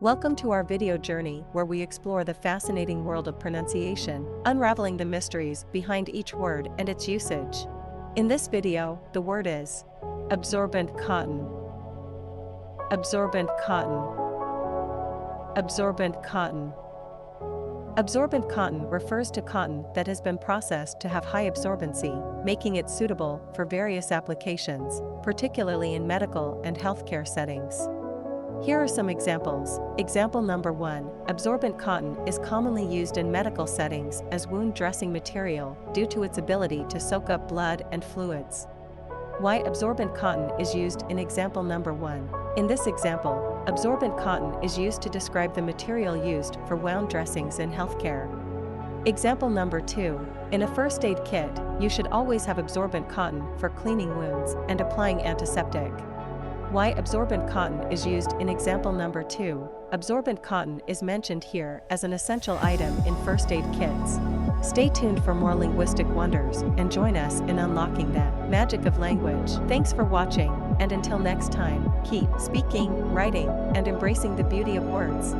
Welcome to our video journey where we explore the fascinating world of pronunciation, unraveling the mysteries behind each word and its usage. In this video, the word is absorbent cotton. Absorbent cotton. Absorbent cotton. Absorbent cotton refers to cotton that has been processed to have high absorbency, making it suitable for various applications, particularly in medical and healthcare settings. Here are some examples. Example number 1. Absorbent cotton is commonly used in medical settings as wound dressing material due to its ability to soak up blood and fluids. Why absorbent cotton is used in example number 1. In this example, absorbent cotton is used to describe the material used for wound dressings in healthcare. Example number 2. In a first aid kit, you should always have absorbent cotton for cleaning wounds and applying antiseptic. Why absorbent cotton is used in example number 2. Absorbent cotton is mentioned here as an essential item in first aid kits. Stay tuned for more linguistic wonders and join us in unlocking the magic of language. Thanks for watching, and until next time, keep speaking, writing, and embracing the beauty of words.